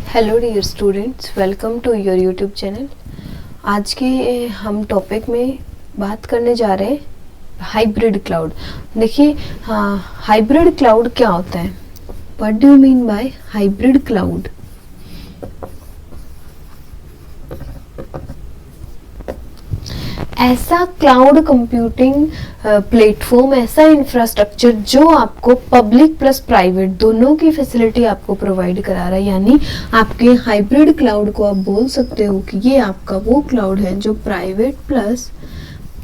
Hello dear students, welcome to your YouTube channel. आज के हम टॉपिक में बात करने जा रहे हैं हाइब्रिड क्लाउड। देखिए, हाइब्रिड क्लाउड क्या होता है? What do you mean by hybrid cloud? ऐसा क्लाउड कंप्यूटिंग प्लेटफॉर्म, ऐसा इंफ्रास्ट्रक्चर जो आपको पब्लिक प्लस प्राइवेट दोनों की फैसिलिटी आपको प्रोवाइड करा रहा है। यानी आपके हाइब्रिड क्लाउड को आप बोल सकते हो कि ये आपका वो क्लाउड है जो प्राइवेट प्लस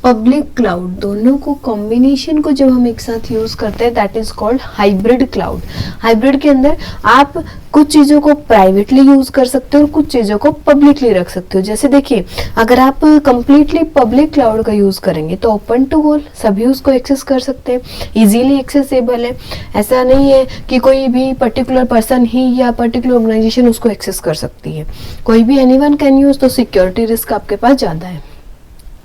पब्लिक क्लाउड दोनों को कॉम्बिनेशन को जब हम एक साथ यूज करते हैं, that is called hybrid cloud. Hybrid के अंदर आप कुछ चीजों को प्राइवेटली यूज कर सकते हो और कुछ चीजों को पब्लिकली रख सकते हो। जैसे देखिए, अगर आप कंप्लीटली पब्लिक क्लाउड का यूज करेंगे तो ओपन टू ऑल, सभी उसको एक्सेस कर सकते हैं, इजीली एक्सेसिबल है। ऐसा नहीं है कि कोई भी पर्टिकुलर पर्सन ही या पर्टिकुलर ऑर्गेनाइजेशन उसको एक्सेस कर सकती है। कोई भी एनीवन कैन यूज, तो सिक्योरिटी रिस्क आपके पास ज्यादा है,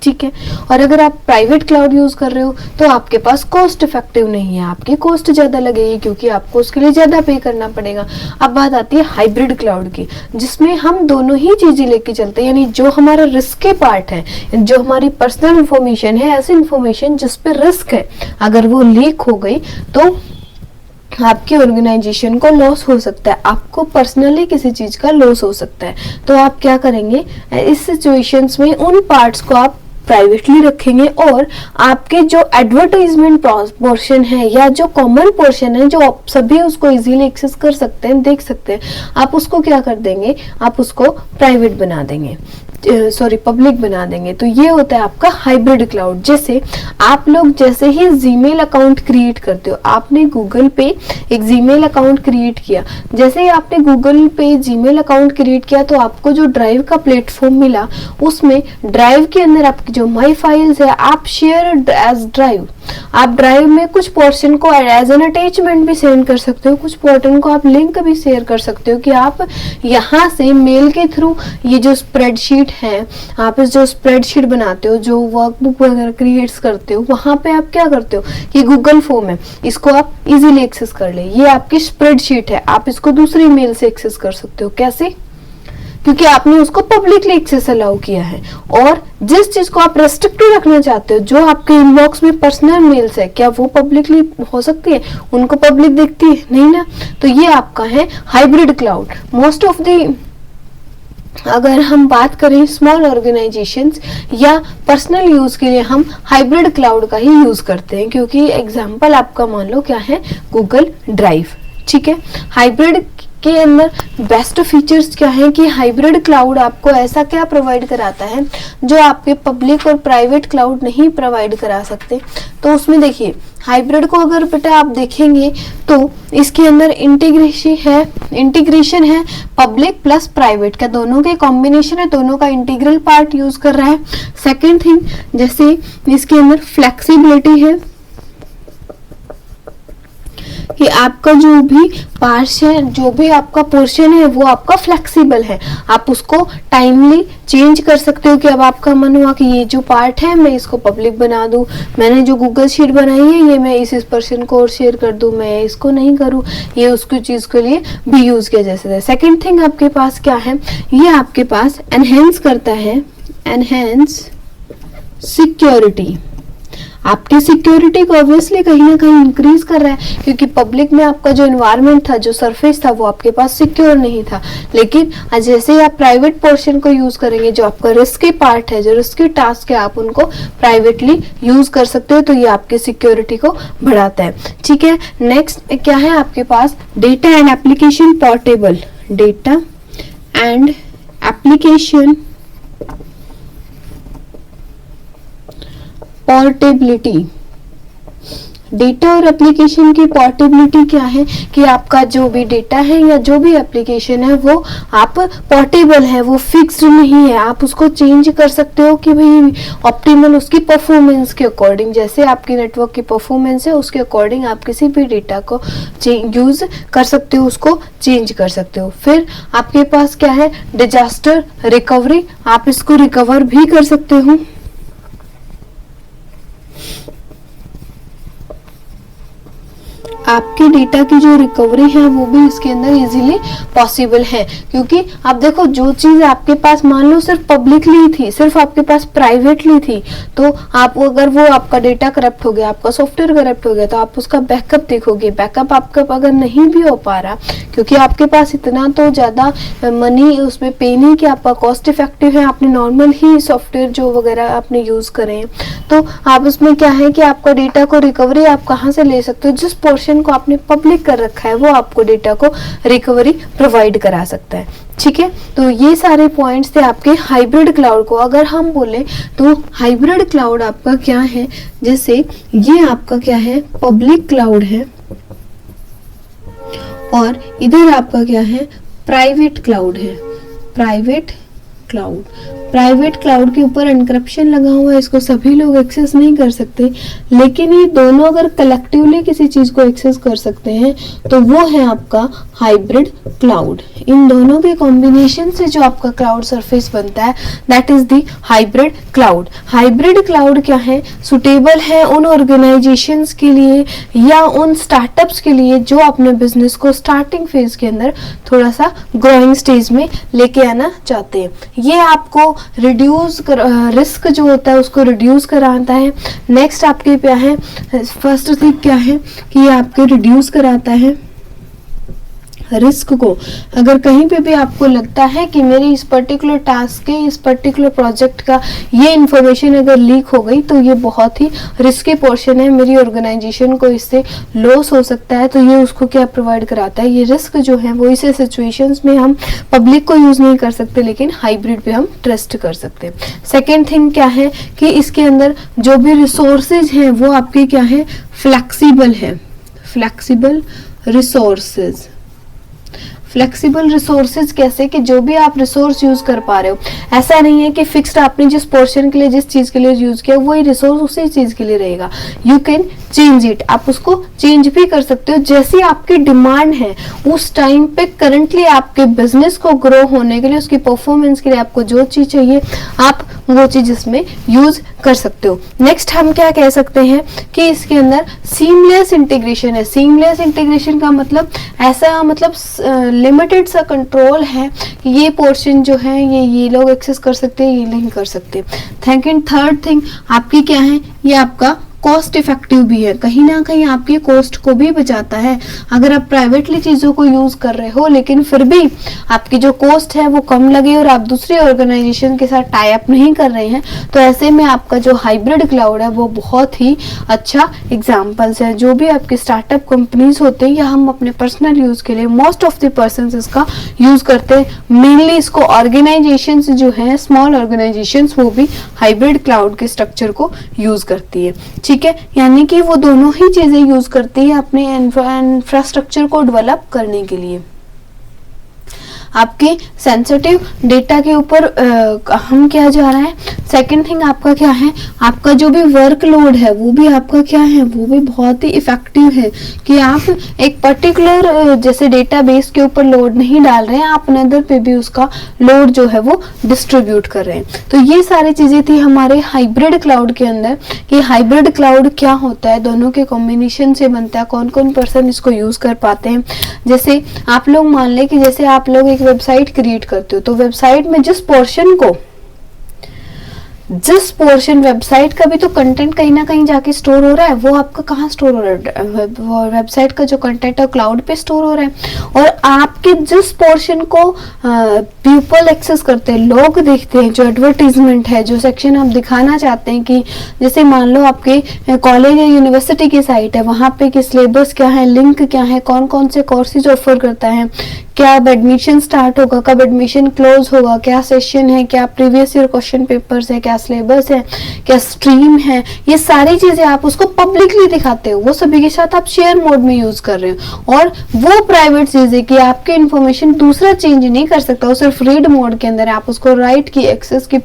ठीक है। और अगर आप प्राइवेट क्लाउड यूज कर रहे हो तो आपके पास कॉस्ट इफेक्टिव नहीं है, आपकी कॉस्ट ज्यादा लगेगी क्योंकि आपको उसके लिए ज्यादा पे करना पड़ेगा। अब बात आती है हाइब्रिड क्लाउड की, जिसमें हम दोनों ही चीजें लेके चलते हैं। यानी जो हमारा रिस्क के पार्ट है, जो हमारी पर्सनल इंफॉर्मेशन है, ऐसी इंफॉर्मेशन जिस पे रिस्क है, अगर वो लीक हो गई तो आपकी ऑर्गेनाइजेशन को लॉस हो सकता है, आपको पर्सनली किसी चीज का लॉस हो सकता है। तो आप क्या करेंगे इस सिचुएशंस में? उन पार्ट्स को आप प्राइवेटली रखेंगे और आपके जो एडवर्टाइजमेंट पोर्शन है या जो कॉमन पोर्शन है, जो सभी उसको इजीली एक्सेस कर सकते हैं, देख सकते हैं, आप उसको क्या कर देंगे? आप उसको प्राइवेट बना देंगे, सॉरी पब्लिक बना देंगे। तो ये होता है आपका हाइब्रिड क्लाउड। जैसे आप लोग जैसे ही जीमेल अकाउंट क्रिएट करते हो, आपने गूगल पे एक जीमेल अकाउंट क्रिएट किया, जैसे ही आपने गूगल पे जीमेल अकाउंट क्रिएट किया तो आपको जो ड्राइव का प्लेटफॉर्म मिला, उसमें ड्राइव के अंदर आपकी जो माई फाइल्स है आप शेयर एज ड्राइव, आप ड्राइव में कुछ पोर्शन को एज एन अटैचमेंट भी सेंड कर सकते हो, कुछ पोर्शन को आप लिंक भी शेयर कर सकते हो कि आप यहाँ से मेल के थ्रू ये जो स्प्रेडशीट है, आप इस जो स्प्रेडशीट बनाते हो, जो वर्कबुक वगैरह क्रिएट्स करते हो, वहां पे आप क्या करते हो कि गूगल फॉर्म है, इसको आप इजीली एक्सेस कर ले। ये आपकी स्प्रेडशीट है, आप इसको दूसरी मेल से एक्सेस कर सकते हो। कैसे? क्योंकि आपने उसको पब्लिकली एक्सेस अलाउ किया है। और जिस चीज को आप रेस्ट्रिक्टेड रखना चाहते हो, जो आपके इनबॉक्स में पर्सनल मेल्स है, क्या वो पब्लिकली हो सकती है? उनको पब्लिक देखती है? नहीं ना। तो ये आपका है hybrid cloud. Most of the, अगर हम बात करें स्मॉल ऑर्गेनाइजेशंस या पर्सनल यूज के लिए, हम हाइब्रिड क्लाउड का ही यूज करते हैं। क्योंकि एग्जांपल आपका मान लो क्या है, गूगल ड्राइव, ठीक है। हाइब्रिड के अंदर बेस्ट फीचर्स क्या है कि हाइब्रिड क्लाउड आपको ऐसा क्या प्रोवाइड कराता है जो आपके पब्लिक और प्राइवेट क्लाउड नहीं प्रोवाइड करा सकते। तो उसमें देखिए, हाइब्रिड को अगर बेटा आप देखेंगे तो इसके अंदर इंटीग्रेशन है पब्लिक प्लस प्राइवेट का, दोनों के कॉम्बिनेशन है, दोनों का इंटीग्रल पार्ट यूज कर रहा है। सेकेंड थिंग, जैसे इसके अंदर फ्लेक्सिबिलिटी है कि आपका जो भी पार्ट है, जो भी आपका पोर्शन है, वो आपका फ्लेक्सिबल है, आप उसको टाइमली चेंज कर सकते हो। कि अब आपका मन हुआ कि ये जो पार्ट है मैं इसको पब्लिक बना दूं, मैंने जो गूगल शीट बनाई है ये मैं इस पर्सन को और शेयर कर दूं, मैं इसको नहीं करूं, ये उसकी चीज के लिए भी यूज किया जा सकता है। सेकेंड थिंग आपके पास क्या है, ये आपके पास एनहेंस करता है, एनहेंस सिक्योरिटी। आपकी सिक्योरिटी को ऑब्वियसली कहीं ना कहीं इंक्रीज कर रहा है, क्योंकि पब्लिक में आपका जो एनवायरनमेंट था, जो सरफेस था, वो आपके पास सिक्योर नहीं था। लेकिन जैसे ही आप प्राइवेट पोर्शन को यूज करेंगे, जो आपका रिस्की पार्ट है, जो रिस्की टास्क है, आप उनको प्राइवेटली यूज कर सकते हो। तो ये आपकी सिक्योरिटी को बढ़ाता है, ठीक है। नेक्स्ट क्या है आपके पास, data and application portable, data and application portability. Data और एप्लीकेशन की पोर्टेबिलिटी क्या है कि आपका जो भी डेटा है या जो भी एप्लीकेशन है वो आप पोर्टेबल है, वो फिक्स्ड नहीं है, आप उसको चेंज कर सकते हो कि भाई ऑप्टिमल उसकी परफॉर्मेंस के अकॉर्डिंग, जैसे आपकी नेटवर्क की परफॉर्मेंस है उसके अकॉर्डिंग आप किसी भी डेटा को यूज कर सकते हो, उसको चेंज कर सकते हो। फिर आपके पास क्या है, डिजास्टर रिकवरी, आप इसको रिकवर भी कर सकते हो। आपके डेटा की जो रिकवरी है वो भी इसके अंदर इजीली पॉसिबल है, क्योंकि आप देखो जो चीज आपके पास मान लो सिर्फ पब्लिकली थी, सिर्फ आपके पास प्राइवेटली थी, तो आप अगर वो आपका डेटा करप्ट हो गया, आपका सॉफ्टवेयर करप्ट हो गया, तो आप उसका बैकअप देखोगे। बैकअप आपका अगर नहीं भी हो पा रहा, क्योंकि आपके पास इतना तो ज्यादा मनी उसमें पे नहीं कि आपका कॉस्ट इफेक्टिव है, आपने नॉर्मल ही सॉफ्टवेयर जो वगैरह आपने यूज करे, तो आप उसमें क्या है कि आपका डेटा को रिकवरी आप कहाँ से ले सकते हो, जिस पोर्शन को आपने पब्लिक कर रखा है वो आपको डेटा को रिकवरी प्रोवाइड करा सकता है। ठीक है, तो ये सारे पॉइंट्स थे आपके हाइब्रिड क्लाउड को। अगर हम बोले तो हाइब्रिड क्लाउड आपका क्या है, जैसे ये आपका क्या है, पब्लिक क्लाउड है, और इधर आपका क्या है, प्राइवेट क्लाउड है। प्राइवेट क्लाउड, प्राइवेट क्लाउड के ऊपर एनक्रिप्शन लगा हुआ है, इसको सभी लोग एक्सेस नहीं कर सकते, लेकिन ये दोनों अगर कलेक्टिवली किसी चीज को एक्सेस कर सकते हैं तो वो है आपका हाइब्रिड क्लाउड। इन दोनों के कॉम्बिनेशन से जो आपका क्लाउड सरफेस बनता है that is the hybrid cloud. Hybrid cloud क्या है, सुटेबल है उन ऑर्गेनाइजेशंस के लिए या उन स्टार्टअप्स के लिए जो अपने बिजनेस को स्टार्टिंग फेज के अंदर थोड़ा सा ग्रोइंग स्टेज में लेके आना चाहते हैं। ये आपको रिड्यूस रिस्क जो होता है उसको रिड्यूस कराता है। नेक्स्ट आपके क्या है, फर्स्ट थिंग क्या है कि ये आपके रिड्यूस कराता है रिस्क को। अगर कहीं पे भी आपको लगता है कि मेरे इस पर्टिकुलर टास्क के, इस पर्टिकुलर प्रोजेक्ट का ये इंफॉर्मेशन अगर लीक हो गई तो ये बहुत ही रिस्की पोर्शन है, मेरी ऑर्गेनाइजेशन को इससे लॉस हो सकता है, तो ये उसको क्या प्रोवाइड कराता है, ये रिस्क जो है वो इस सिचुएशंस में हम पब्लिक को यूज नहीं कर सकते, लेकिन हाइब्रिड पे हम ट्रस्ट कर सकते हैं। सेकेंड थिंग क्या है कि इसके अंदर जो भी रिसोर्सेज हैं वो आपके क्या है, फ्लेक्सिबल है। फ्लेक्सिबल रिसोर्सेज, फ्लेक्सिबल रिसोर्सेज कैसे कि जो भी आप रिसोर्स यूज कर पा रहे हो, ऐसा नहीं है कि फिक्स्ड आपने जिस पोर्शन के लिए, जिस चीज के लिए यूज किया वही रिसोर्स उसी चीज के लिए रहेगा। यू कैन चेंज इट, आप उसको चेंज भी कर सकते हो जैसी आपकी डिमांड है उस टाइम पे। करंटली आपके बिजनेस को ग्रो होने के लिए, उसकी परफॉर्मेंस के लिए आपको जो चीज चाहिए आप वो चीज इसमें यूज कर सकते हो। नेक्स्ट हम क्या कह सकते हैं कि इसके अंदर सीमलेस इंटीग्रेशन है। सीमलेस इंटीग्रेशन का मतलब ऐसा, मतलब लिमिटेड सा कंट्रोल है कि ये पोर्शन जो है ये लोग एक्सेस कर सकते हैं, ये नहीं कर सकते। थर्ड थिंग आपकी क्या है, ये आपका कॉस्ट इफेक्टिव भी है, कहीं ना कहीं आपके कॉस्ट को भी बचाता है। अगर आप प्राइवेटली चीजों को यूज कर रहे हो लेकिन फिर भी आपकी जो कॉस्ट है वो कम लगे और आप दूसरी ऑर्गेनाइजेशन के साथ टाई अप नहीं कर रहे हैं, तो ऐसे में आपका जो हाइब्रिड क्लाउड है वो बहुत ही अच्छा एग्जाम्पल्स है। जो भी आपके स्टार्टअप कंपनीज होते हैं या हम अपने पर्सनल यूज के लिए मोस्ट ऑफ द पर्सन इसका यूज करते हैं। मेनली इसको ऑर्गेनाइजेशन जो है, स्मॉल ऑर्गेनाइजेशन, वो भी हाइब्रिड क्लाउड के स्ट्रक्चर को यूज करती है। ठीक है, यानी कि वो दोनों ही चीजें यूज करती है अपने इंफ्रास्ट्रक्चर को डेवलप करने के लिए। आपके सेंसिटिव डेटा के ऊपर हम क्या जा रहा है। सेकंड थिंग आपका क्या है, आपका जो भी वर्कलोड है वो भी आपका क्या है, वो भी बहुत ही इफेक्टिव है कि आप एक पर्टिकुलर जैसे डेटाबेस के ऊपर लोड नहीं डाल रहे हैं, आप अनदर पे भी उसका लोड जो है वो डिस्ट्रीब्यूट कर रहे हैं। तो ये सारी चीजें थी हमारे हाइब्रिड क्लाउड के अंदर कि हाइब्रिड क्लाउड क्या होता है, दोनों के कॉम्बिनेशन से बनता है, कौन कौन पर्सन इसको यूज कर पाते हैं। जैसे आप लोग मान ले कि जैसे आप लोग एक वेबसाइट क्रिएट करते हो, तो वेबसाइट में जिस पोर्शन वेबसाइट का भी तो कंटेंट कहीं ना कहीं जाके स्टोर हो रहा है, वो आपका कहाँ स्टोर हो रहा है, वेबसाइट का जो कंटेंट है क्लाउड पे स्टोर हो रहा है। और आपके जिस पोर्शन को पीपल एक्सेस करते हैं, लोग देखते हैं, जो एडवर्टीजमेंट है, जो सेक्शन आप दिखाना चाहते हैं कि जैसे मान लो आपके कॉलेज या यूनिवर्सिटी की साइट है, वहां पे कि सिलेबस क्या है, लिंक क्या है, कौन कौन से कोर्सेज ऑफर करता है, क्या अब एडमिशन स्टार्ट होगा, कब एडमिशन क्लोज होगा, क्या सेशन है, क्या प्रीवियस ईयर क्वेश्चन पेपर्स है, क्या सिलेबस है, क्या स्ट्रीम है, ये सारी चीजें आप उसको पब्लिकली दिखाते हो, वो सभी के साथ आप शेयर मोड में यूज कर रहे हो। और वो प्राइवेट चीज है कि आपकी इंफॉर्मेशन दूसरा चेंज नहीं कर सकता, वो सिर्फ रीड मोड के अंदर है, आप उसको राइट की एक्सेस की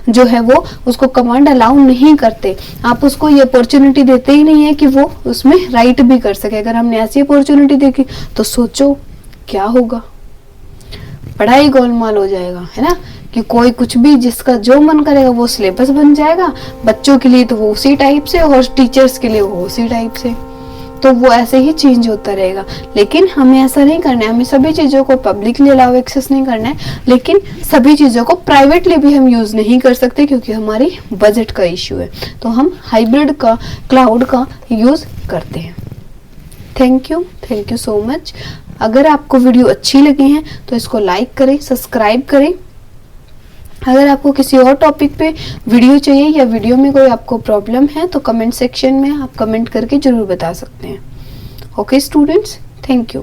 जो है वो उसको कमांड अलाउ नहीं करते, आप उसको ये अपॉर्चुनिटी देते ही नहीं है कि वो उसमें राइट भी कर सके। अगर हमने ऐसी अपॉर्चुनिटी देखी तो सोचो क्या होगा, पढ़ाई गोलमाल हो जाएगा, है ना, कि कोई कुछ भी जिसका जो मन करेगा वो सिलेबस बन जाएगा, बच्चों के लिए तो वो उसी टाइप से और टीचर्स के लिए वो उसी टाइप से। तो वो ऐसे ही चेंज होता रहेगा। लेकिन हमें ऐसा नहीं करना है, हमें सभी चीज़ों को पब्लिकली अलाउ एक्सेस नहीं करना है, लेकिन सभी चीज़ों को प्राइवेटली भी हम यूज़ नहीं कर सकते क्योंकि हमारी बजट का इश्यू है। तो हम हाइब्रिड का क्लाउड का यूज़ करते हैं। Thank you so much. अगर आपको वीडियो अच्छी लगी है तो इसको लाइक करें, सब्सक्राइब करें। अगर आपको किसी और टॉपिक पे वीडियो चाहिए या वीडियो में कोई आपको प्रॉब्लम है तो कमेंट सेक्शन में आप कमेंट करके जरूर बता सकते हैं। Okay students, thank you.